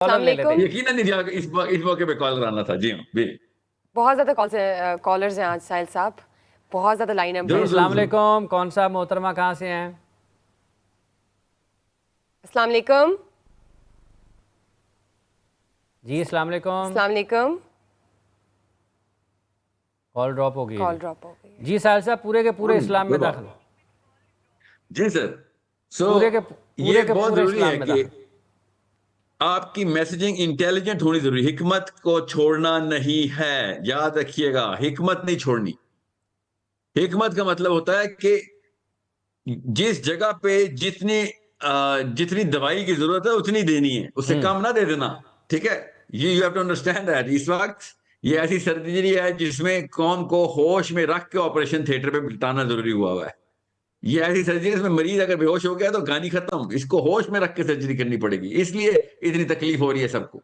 السلام علیکم. یقیناً اس موقع پہ کال کرانا تھا. جی ہاں بھی بہت زیادہ کالرز ہیں آج ساحل صاحب, بہت زیادہ لائن اپ ہے. السلام علیکم. کون صاحب محترمہ کہاں سے ہیں؟ السلام علیکم. جی السلام علیکم. السلام علیکم. کال ڈراپ ہو گئی. کال ڈراپ ہو گئی. جی ساحل صاحب پورے کے پورے اسلام میں داخل. جی سر. سو یہ بہت ضروری ہے کہ آپ کی میسیجنگ انٹیلیجنٹ ہونی ضروری. حکمت کو چھوڑنا نہیں ہے, یاد رکھیے گا, حکمت نہیں چھوڑنی. حکمت کا مطلب ہوتا ہے کہ جس جگہ پہ جتنی دوائی کی ضرورت ہے اتنی دینی ہے, اس سے کم نہ دے دینا. ٹھیک ہے, you have to understand that. اس وقت یہ ایسی سرجری ہے جس میں قوم کو ہوش میں رکھ کے آپریشن تھیٹر پہ بتانا ضروری ہوا ہے. یہ ایسی سرجری اس میں مریض اگر بے ہوش ہو گیا تو کہانی ختم. اس کو ہوش میں رکھ کے سرجری کرنی پڑے گی, اس لیے اتنی تکلیف ہو رہی ہے سب کو.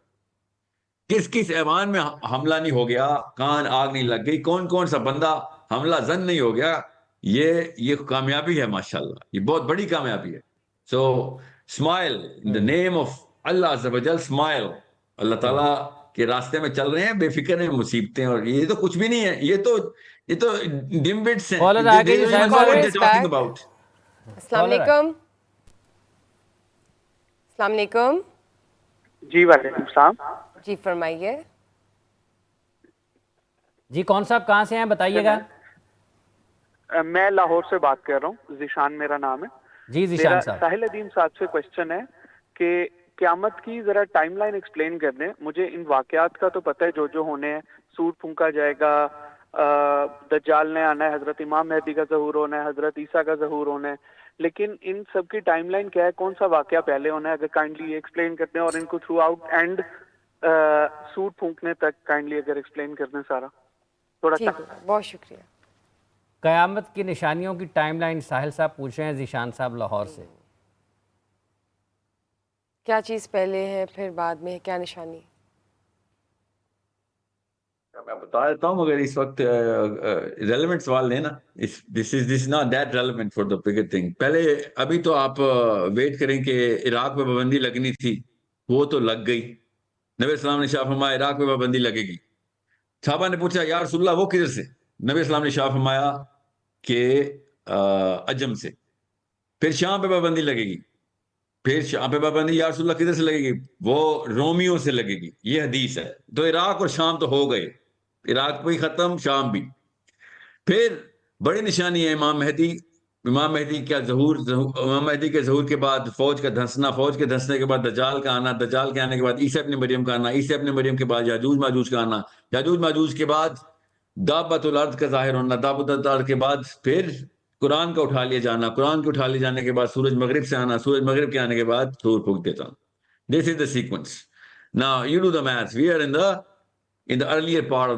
کس ایوان میں حملہ نہیں ہو گیا, کان آگ نہیں لگ گئی, کون سا بندہ حملہ زن نہیں ہو گیا. یہ کامیابی ہے ماشاءاللہ, یہ بہت بڑی کامیابی ہے. سو smile in the name of اللہ عز و جل. اسمائل. اللہ تعالیٰ کے راستے میں چل رہے ہیں, بے فکر ہیں. مصیبتیں اور یہ تو کچھ بھی نہیں ہے, یہ تو ڈم بٹس ہیں. السلام علیکم. السلام علیکم. جی وعلیکم السلام. جی فرمائیے. جی کون صاحب کہاں سے ہیں بتائیے گا. میں لاہور سے بات کر رہا ہوں, ذیشان میرا نام ہے. جی ذیشان صاحب. ساحل ادیم صاحب سے کوشچن ہے کہ قیامت کی ذرا ٹائم لائن ایکسپلین کر دیں. مجھے ان واقعات کا تو پتہ ہے جو ہونے ہیں. سور پھونکا جائے گا, دجال نے آنا ہے, حضرت امام مہدی کا ظہور ہونا ہے, حضرت عیسیٰ کا ظہور ہونا ہے, لیکن ان سب کی ٹائم لائن کیا ہے, کون سا واقعہ پہلے ہونا ہے؟ اگر کائنڈلی یہ ایکسپلین کر دیں, اور ان کو تھرو آؤٹ اینڈ سور پھونکنے تک کائنڈلی اگر ایکسپلین کر دیں سارا تھوڑا ٹھیک ہے, بہت شکریہ. قیامت کی نشانیوں کی ٹائم لائن ساحل صاحب پوچھ رہے ہیں ذیشان صاحب لاہور سے. کیا چیز پہلے ہے پھر بعد میں ہے, کیا نشانی؟ میں بتا دیتا ہوں, مگر اس وقت ریلیونٹ سوال نہیں نا. This is not that relevant for the bigger thing. پہلے ابھی تو آپ ویٹ کریں کہ عراق پہ پابندی لگنی تھی, وہ تو لگ گئی. نبی السلام نے شاہ فرمایا عراق پہ پابندی لگے گی. صحابہ نے پوچھا یا رسول اللہ وہ کدھر سے؟ نبی السلام نے شاہ فرمایا کہ عجم سے. پھر شام پہ پابندی لگے گی. پھر شام پہ پابندی یا رسول اللہ کدھر سے لگے گی؟ وہ رومیوں سے لگے گی. یہ حدیث ہے. تو عراق اور شام تو ہو گئے, عراق بھی ختم, شام بھی. پھر بڑی نشانی ہے امام مہدی. امام مہدی کا ظہور, امام مہدی کے ظہور کے بعد فوج کا دھنسنا, فوج کے دھنسنے کے بعد دجال کا آنا, دجال کے آنے کے بعد عیسیٰ ابن مریم کا آنا, عیسیٰ ابن مریم کے بعد یاجوج ماجوج کا آنا, یاجوج ماجوج کے بعد دابت الارض کا ظاہر ہونا, دابت الارض کے بعد پھر قرآن کا اٹھا لیا جانا, قرآن کے اٹھا لے جانے کے بعد سورج مغرب سے آنا, سورج مغرب کے آنے کے بعد سور پھونک دیتا. This is the sequence. Now you do the maths. We are in the earlier part of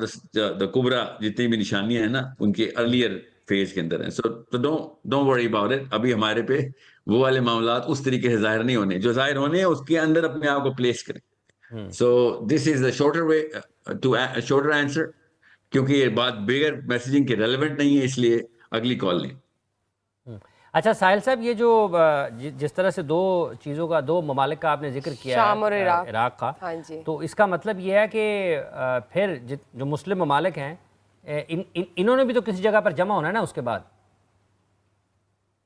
the kubra. جتنی بھی نشانیاں ہیں نا ان کے earlier phase کے اندر ہیں. So don't worry about it. ابھی ہمارے پہ وہ والے معاملات اس طریقے سے ظاہر نہیں ہونے. جو ظاہر ہونے ہیں اس کے اندر اپنے آپ کو پلیس کریں. So this is the shorter way shorter answer. کیونکہ یہ بات بغیر میسیجنگ کے ریلیونٹ نہیں ہے, اس لیے اگلی کال لیں. اچھا ساحل صاحب, یہ جو جس طرح سے دو چیزوں کا, دو ممالک کا آپ نے ذکر کیا شام اور ہے, عراق کا, تو اس کا مطلب یہ ہے کہ پھر جو مسلم ممالک ہیں انہوں نے بھی تو کسی جگہ پر جمع ہونا ہے نا اس کے بعد.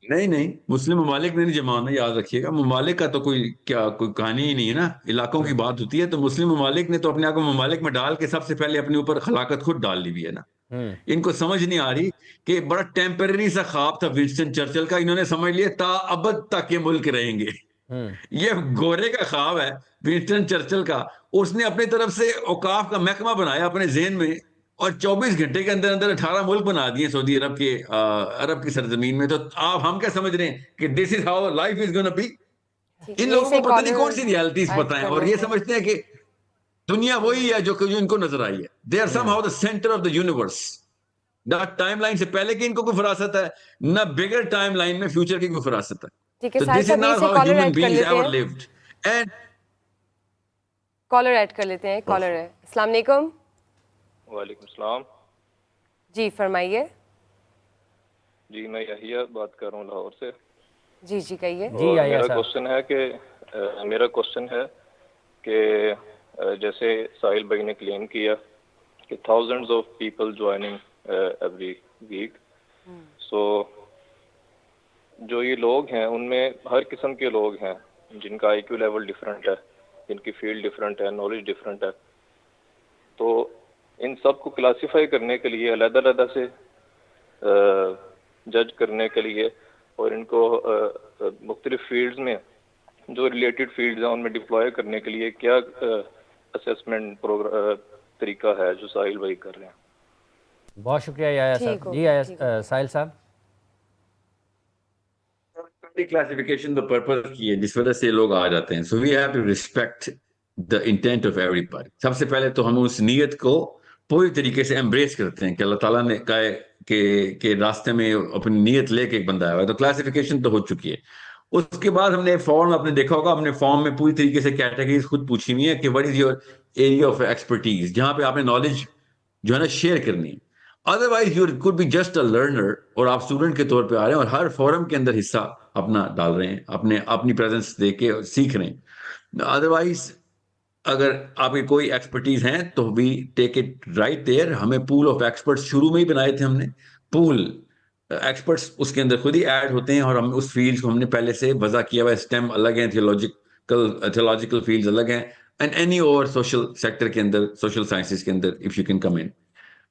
نہیں, مسلم ممالک نے نہیں جمع ہونا, یاد رکھیے گا. ممالک کا تو کوئی کہانی ہی نہیں ہے نا, علاقوں کی بات ہوتی ہے. تو مسلم ممالک نے تو اپنے آپ کو ممالک میں ڈال کے سب سے پہلے اپنے اوپر خلاقت خود ڈال لی ہوئی ہے نا. ان کو سمجھ نہیں آ رہی کہ بڑا ٹیمپرری سا خواب تھا ونسٹن چرچل کا, انہوں نے سمجھ لیا تا ابد تک یہ ملک رہیں گے. یہ گورے کا خواب ہے ونسٹن چرچل کا. اس نے اپنی طرف سے اوقاف کا محکمہ بنایا اپنے ذہن میں, اور 24 گھنٹے کے اندر 18 ملک بنا دیے سعودی عرب کے, عرب کی سرزمین میں. تو آپ ہم کیا سمجھ رہے ہیں کہ this is how life is gonna be. ان لوگوں کو پتہ نہیں کون سی ریالٹیز پتہ ہیں, اور یہ سمجھتے ہیں کہ دنیا وہی ہے جو ان کو نظر آئی ہے. They are somehow the centre of the universe. نہ ٹائم لائن سے پہلے کی ان کو کوئی فراست ہے, نہ بگر ٹائم لائن میں فیوچر کی کوئی فراست ہے. تو this is not how human beings ever lived. And colour add کر لیتے ہیں. کالر ہے. السلام علیکم. وعلیکم السلام. جی فرمائیے. جی میں یحییٰ بات کر رہا ہوں لاہور سے. جی کہیے. جی میرا کوشچن ہے کہ جیسے ساحل بھائی نے کلیم کیا کہ thousands of people joining every week. سو جو یہ لوگ ہیں ان میں ہر قسم کے لوگ ہیں جن کا آئی کیو لیول ڈفرینٹ ہے, جن کی فیلڈ ڈفرینٹ ہے, نالج ڈفرینٹ ہے. تو ان سب کو کلاسیفائی کرنے کے لیے علیحدہ علیحدہ سے جج کرنے کے لیے اور ان کو مختلف فیلڈز میں جو ریلیٹڈ فیلڈز ہیں ان میں ڈپلوائے کرنے کے لیے کیا اسیسمنٹ طریقہ ہے جو ساحل بھائی کر رہے ہیں. بہت شکریہ یحییٰ صاحب. جی ساحل صاحب. کلاسیفیکیشن تو پرپز کی ہے جس وجہ سے لوگ آ جاتے ہیں. So we have to respect the intent of everybody. سب سے پہلے تو ہم اس نیت کو پوری طریقے سے ایمبریس کرتے ہیں کہ اللہ تعالیٰ نے کہا ہے کہ راستے میں اپنی نیت لے کے ایک بندہ آیا ہوا ہے. تو کلاسیفیکیشن تو ہو چکی ہے. اس کے بعد ہم نے فارم آپ نے دیکھا ہوگا ہم نے فارم میں پوری طریقے سے کیٹیگریز خود پوچھی ہوئی ہے کہ what is your area of expertise, جہاں پہ آپ نے نالج جو ہے نا شیئر کرنی ہے. Otherwise you could be just a learner, اور آپ اسٹوڈنٹ کے طور پہ آ رہے ہیں اور ہر فورم کے اندر حصہ اپنا ڈال رہے ہیں, اپنی پریزنس دے کے سیکھ رہے ہیں. ادروائز اگر آپ کی کوئی ایکسپرٹیز ہیں تو وی ٹیک اٹ رائٹ دیئر. ہمیں پول آف ایکسپرٹس شروع میں ہی بنائے تھے ہم نے. پول ایکسپرٹس اس کے اندر خود ہی ایڈ ہوتے ہیں اور ہم اس فیلڈ کو ہم نے پہلے سے وضع کیا ہوا ہے. اسٹیم الگ ہیں, تھیولوجیکل فیلڈز الگ ہیں, اینڈ اینی اور سوشل سیکٹر کے اندر, سوشل سائنسز کے اندر if you can come in.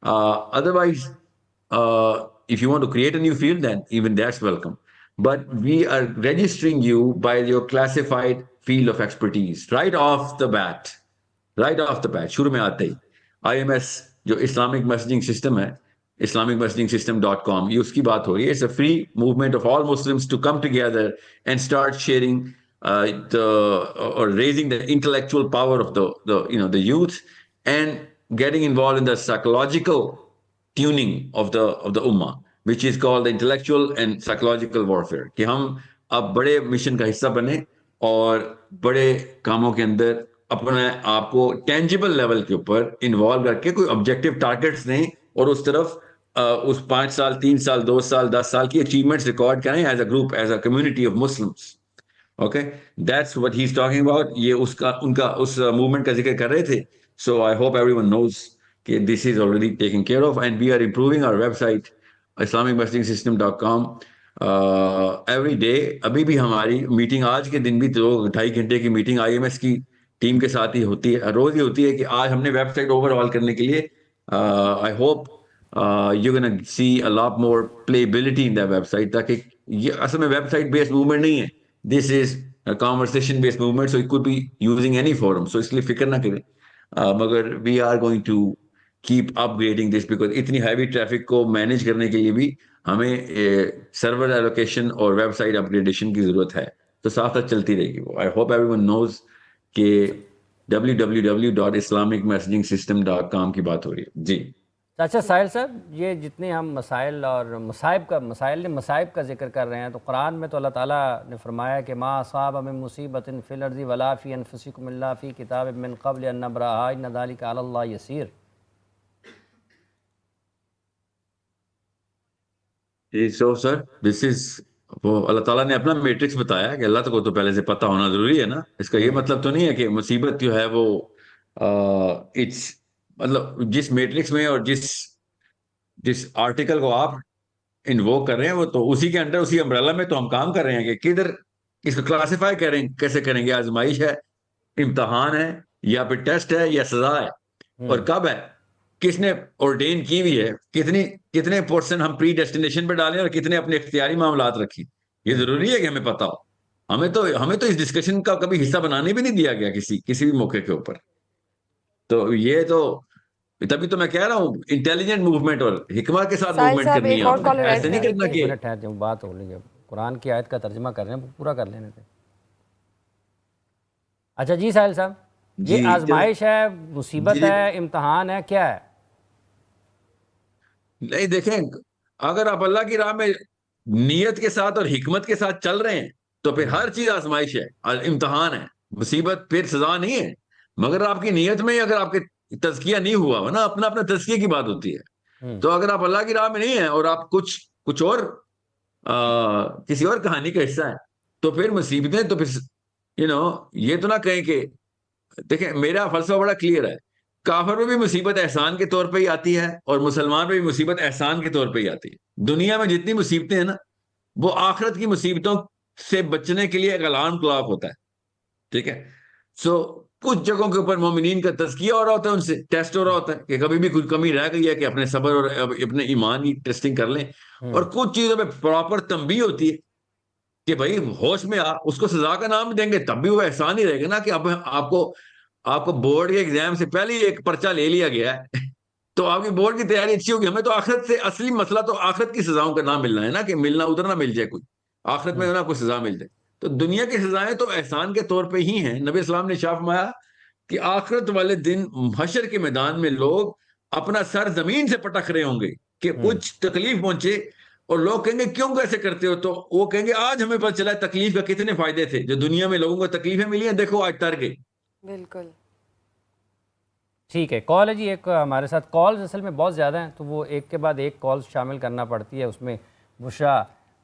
Otherwise, if you want to create a new field, then even that's welcome. But we are registering you by your classified field of expertise right off the bat. شروع میں آتے ہی IMS جو Islamic messaging system ہے, islamicmessagingsystem.com, یہ اس کی بات ہو رہی ہے. It's a free movement of all Muslims to come together and start sharing or raising the intellectual power of the youth and getting involved in the psychological tuning of the ummah, which is called the intellectual and psychological warfare. کہ ہم اب بڑے mission کا حصہ بنیں اور بڑے کاموں کے اندر اپنے آپ کو ٹینجیبل لیول کے اوپر انوالو کر کے کوئی آبجیکٹیو ٹارگیٹس دیں اور اس طرف اس 5 سال 3 سال 2 سال 10 سال کی اچیومنٹس ریکارڈ کریں as a group, as a community of Muslims. Okay, that's what he is talking about. یہ ان کا اس موومنٹ کا ذکر کر رہے تھے. So I hope everyone knows that this is already taken care of, and we are improving our website islamicmessagingsystem.com every day. ابھی بھی ہماری میٹنگ آج کے دن بھی 2-2.5 گھنٹے کی میٹنگ IMS کی ٹیم کے ساتھ ہی ہوتی ہے, روز ہی ہوتی ہے. کہ آج ہم نے ویب سائٹ اوور آل کرنے کے لیے I hope you're gonna see a lot more playability in that website. تاکہ یہ اصل میں ویب سائٹ بیسڈ موومنٹ نہیں ہے, this is a conversation based movement, so it could be using any forum. So اس لیے فکر نہ کریں. مگر we are going to keep upgrading this because اتنی ہیوی ٹریفک کو مینیج کرنے کے لیے بھی ہمیں سرور ایلوکیشن اور ویب سائٹ اپ گریڈیشن کی ضرورت ہے. تو ساتھ ساتھ چلتی رہے گی وہ. I hope every one knows کہ www.islamicmessagingsystem.com کی بات ہو رہی ہے. جی اچھا ساحل صاحب, یہ جتنے ہم مسائل اور مصائب کا ذکر کر رہے ہیں, تو قرآن میں تو اللہ تعالیٰ نے فرمایا کہ ما اصاب من مصیبت فی الارض ولا فی انفسکم الا فی کتاب من قبل ان نبرأہا ان ذلک علی اللہ یسیر. سو سر دس از وہ اللہ تعالیٰ نے اپنا میٹرکس بتایا کہ اللہ کو تو پہلے سے پتہ ہونا ضروری ہے نا. اس کا یہ مطلب تو نہیں ہے کہ مصیبت جو ہے وہ مطلب جس میٹرکس میں اور جس آرٹیکل کو آپ انووک کر رہے ہیں وہ تو اسی کے انڈر, اسی امبریلا میں تو ہم کام کر رہے ہیں کہ کدھر اس کو کلاسیفائی کریں, کیسے کریں گے. آزمائش ہے, امتحان ہے, یا پھر ٹیسٹ ہے, یا سزا ہے, اور کب ہے, کس نے ordain کی ہوئی ہے, کتنے پورشن ہم پری ڈیسٹینیشن پہ ڈالیں اور کتنے اپنے اختیاری معاملات رکھیں. یہ ضروری ہے کہ ہمیں پتہ ہو. ہمیں تو اس ڈسکشن کا کبھی حصہ بنانے بھی نہیں دیا گیا کسی بھی موقع کے اوپر. تو یہ تو تبھی تو میں کہہ رہا ہوں انٹیلیجنٹ موومنٹ اور حکمت کے ساتھ موومنٹ کرنی ہے, ایسے نہیں کرنا کہ بات ہو لیجیے. قرآن کی آیت کا ترجمہ کر رہے ہیں, پورا کر لینے تھے. اچھا جی ساحل صاحب, یہ آزمائش ہے, مصیبت ہے, امتحان ہے, کیا ہے؟ نہیں دیکھیں, اگر آپ اللہ کی راہ میں نیت کے ساتھ اور حکمت کے ساتھ چل رہے ہیں تو پھر ہر چیز آزمائش ہے, امتحان ہے. مصیبت پھر سزا نہیں ہے. مگر آپ کی نیت میں اگر آپ کے تزکیہ نہیں ہوا نا, اپنا تزکیے کی بات ہوتی ہے. تو اگر آپ اللہ کی راہ میں نہیں ہیں اور آپ کچھ اور کسی اور کہانی کا حصہ ہے تو پھر مصیبتیں, تو پھر یہ تو نہ کہیں کہ دیکھیں میرا فلسفہ بڑا کلیئر ہے، کافر میں بھی مصیبت احسان کے طور پہ ہی آتی ہے اور مسلمان میں بھی مصیبت احسان کے طور پہ ہی آتی ہے۔ دنیا میں جتنی مصیبتیں ہیں نا وہ آخرت کی مصیبتوں سے بچنے کے لیے ایک الارم کلاک ہوتا ہے، ٹھیک ہے؟ سو کچھ جگہوں کے اوپر مومنین کا تزکیہ ہو رہا ہوتا ہے، ان سے ٹیسٹ ہو رہا ہوتا ہے کہ کبھی بھی کوئی کمی رہ گئی ہے کہ اپنے صبر اور اپنے ایمان کی ٹیسٹنگ کر لیں، اور کچھ چیزوں پہ پراپر تنبیہ ہوتی ہے کہ بھائی ہوش میں آ، اس کو سزا کا نام دیں گے تب بھی وہ احسان ہی رہے گا نا کہ اب آپ کو بورڈ کے ایگزام سے پہلے ہی ایک پرچہ لے لیا گیا ہے تو آپ کی بورڈ کی تیاری اچھی ہوگی۔ ہمیں تو آخرت سے اصلی مسئلہ تو آخرت کی سزاؤں کا نام ملنا ہے نا، کہ ملنا ادھر نہ مل جائے کوئی، آخرت میں نہ کوئی سزا مل جائے۔ تو دنیا کی سزائیں تو احسان کے طور پہ ہی ہیں۔ نبی اسلام نے ارشاد فرمایا کہ آخرت والے دن حشر کے میدان میں لوگ اپنا سر زمین سے پٹک رہے ہوں گے کہ کچھ تکلیف پہنچے، اور لوگ کہیں گے کیوں کیسے کرتے ہو؟ تو وہ کہیں گے آج ہمیں پتہ چلا تکلیف کا کتنے فائدے تھے، جو دنیا میں لوگوں کو تکلیفیں ملی ہیں دیکھو آج تر گئے۔ بالکل ٹھیک ہے، کال ہے جی ایک ہمارے ساتھ۔ کالز اصل میں بہت زیادہ ہیں تو وہ ایک کے بعد ایک کال شامل کرنا پڑتی ہے، اس میں بشرا